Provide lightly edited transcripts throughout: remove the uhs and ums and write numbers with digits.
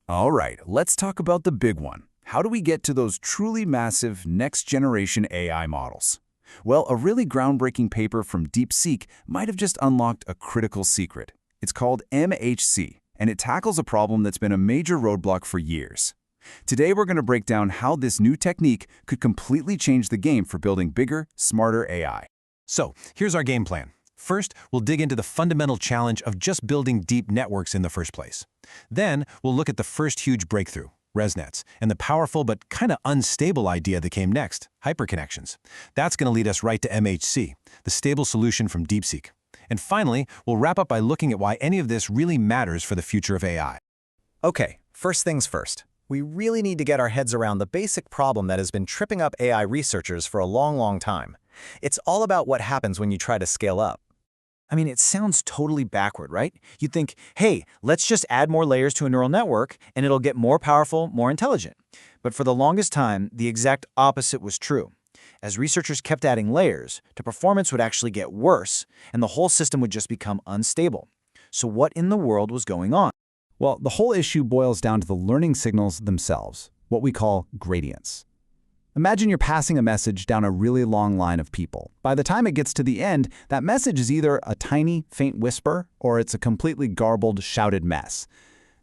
All right, let's talk about the big one. How do we get to those truly massive next-generation AI models? Well, a really groundbreaking paper from DeepSeek might have just unlocked a critical secret. It's called MHC, and it tackles a problem that's been a major roadblock for years. Today, we're going to break down how this new technique could completely change the game for building bigger, smarter AI. So, here's our game plan. First, we'll dig into the fundamental challenge of just building deep networks in the first place. Then, we'll look at the first huge breakthrough, ResNets, and the powerful but kind of unstable idea that came next, hyperconnections. That's going to lead us right to MHC, the stable solution from DeepSeek. And finally, we'll wrap up by looking at why any of this really matters for the future of AI. Okay, first things first. We really need to get our heads around the basic problem that has been tripping up AI researchers for a long time. It's all about what happens when you try to scale up. I mean, it sounds totally backward, right? You'd think, hey, let's just add more layers to a neural network and it'll get more powerful, more intelligent. But for the longest time, the exact opposite was true. As researchers kept adding layers, the performance would actually get worse and the whole system would just become unstable. So what in the world was going on? Well, the whole issue boils down to the learning signals themselves, what we call gradients. Imagine you're passing a message down a really long line of people. By the time it gets to the end, that message is either a tiny, faint whisper or it's a completely garbled, shouted mess.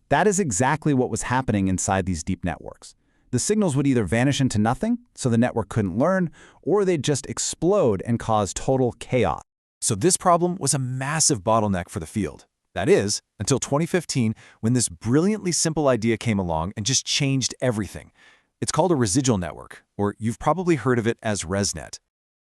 That is exactly what was happening inside these deep networks. The signals would either vanish into nothing, so the network couldn't learn, or they'd just explode and cause total chaos. So this problem was a massive bottleneck for the field. That is, until 2015, when this brilliantly simple idea came along and just changed everything. It's called a residual network, or you've probably heard of it as ResNet.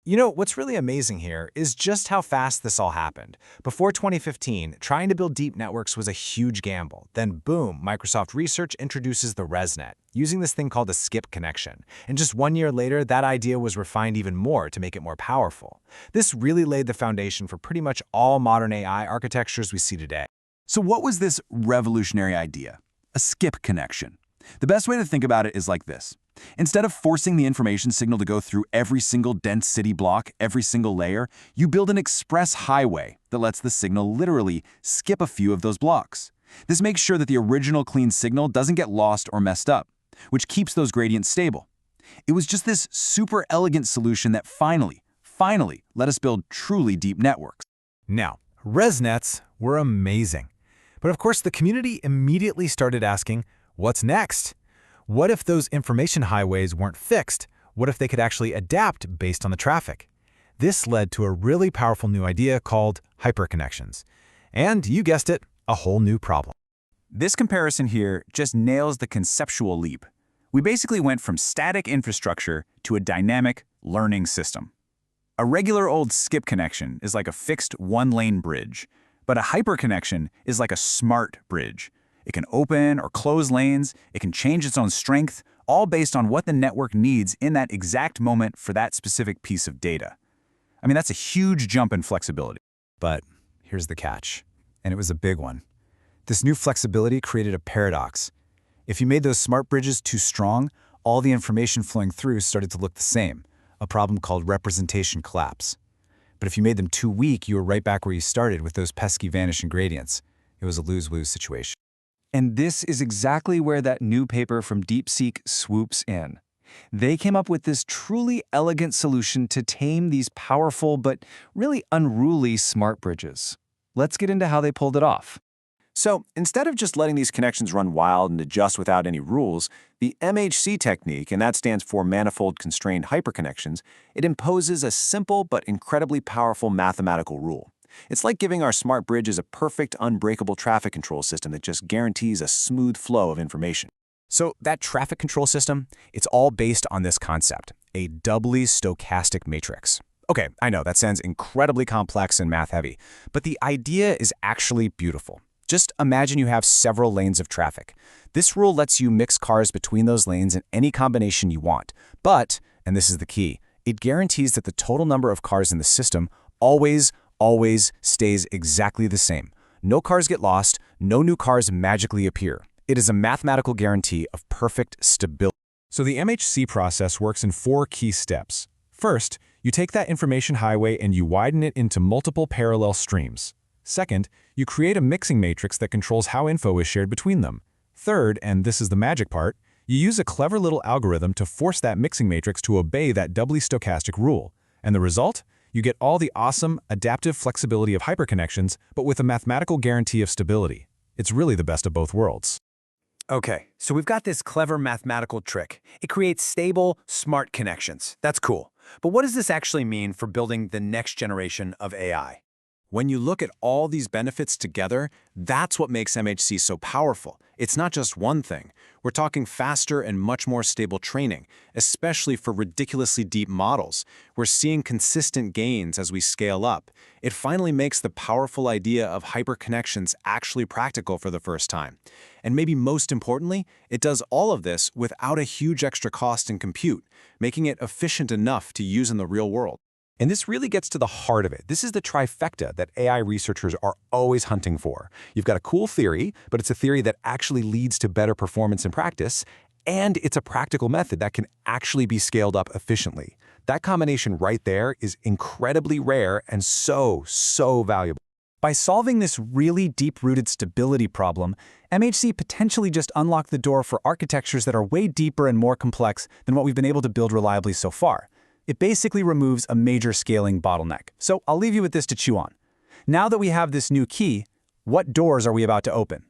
You know, what's really amazing here is just how fast this all happened. Before 2015, trying to build deep networks was a huge gamble. Then boom, Microsoft Research introduces the ResNet, using this thing called a skip connection. And just 1 year later, that idea was refined even more to make it more powerful. This really laid the foundation for pretty much all modern AI architectures we see today. So what was this revolutionary idea? A skip connection. The best way to think about it is like this. Instead of forcing the information signal to go through every single dense city block, every single layer, you build an express highway that lets the signal literally skip a few of those blocks. This makes sure that the original clean signal doesn't get lost or messed up, which keeps those gradients stable. It was just this super elegant solution that finally let us build truly deep networks. Now, ResNets were amazing. But of course, the community immediately started asking, what's next? What if those information highways weren't fixed? What if they could actually adapt based on the traffic? This led to a really powerful new idea called hyperconnections. And you guessed it, a whole new problem. This comparison here just nails the conceptual leap. We basically went from static infrastructure to a dynamic learning system. A regular old skip connection is like a fixed one-lane bridge, but a hyperconnection is like a smart bridge. It can open or close lanes, it can change its own strength, all based on what the network needs in that exact moment for that specific piece of data. I mean, that's a huge jump in flexibility. But here's the catch, and it was a big one. This new flexibility created a paradox. If you made those smart bridges too strong, all the information flowing through started to look the same, a problem called representation collapse. But if you made them too weak, you were right back where you started with those pesky vanishing gradients. It was a lose-lose situation. And this is exactly where that new paper from DeepSeek swoops in. They came up with this truly elegant solution to tame these powerful but really unruly smart bridges. Let's get into how they pulled it off. So instead of just letting these connections run wild and adjust without any rules, the MHC technique, and that stands for Manifold-Constrained Hyper-Connections, it imposes a simple but incredibly powerful mathematical rule. It's like giving our smart bridges a perfect, unbreakable traffic control system that just guarantees a smooth flow of information. So that traffic control system, it's all based on this concept, a doubly stochastic matrix. Okay, I know that sounds incredibly complex and math-heavy, but the idea is actually beautiful. Just imagine you have several lanes of traffic. This rule lets you mix cars between those lanes in any combination you want. But, and this is the key, it guarantees that the total number of cars in the system always stays exactly the same. No cars get lost, no new cars magically appear. It is a mathematical guarantee of perfect stability. So the MHC process works in 4 key steps. First, you take that information highway and you widen it into multiple parallel streams. Second, you create a mixing matrix that controls how info is shared between them. Third, and this is the magic part, you use a clever little algorithm to force that mixing matrix to obey that doubly stochastic rule. And the result? You get all the awesome, adaptive flexibility of hyperconnections, but with a mathematical guarantee of stability. It's really the best of both worlds. Okay, so we've got this clever mathematical trick. It creates stable, smart connections. That's cool. But what does this actually mean for building the next generation of AI? When you look at all these benefits together, that's what makes MHC so powerful. It's not just one thing. We're talking faster and much more stable training, especially for ridiculously deep models. We're seeing consistent gains as we scale up. It finally makes the powerful idea of hyperconnections actually practical for the first time. And maybe most importantly, it does all of this without a huge extra cost in compute, making it efficient enough to use in the real world. And this really gets to the heart of it. This is the trifecta that AI researchers are always hunting for. You've got a cool theory, but it's a theory that actually leads to better performance in practice, and it's a practical method that can actually be scaled up efficiently. That combination right there is incredibly rare and so valuable. By solving this really deep-rooted stability problem, MHC potentially just unlocked the door for architectures that are way deeper and more complex than what we've been able to build reliably so far. It basically removes a major scaling bottleneck. So I'll leave you with this to chew on. Now that we have this new key, what doors are we about to open?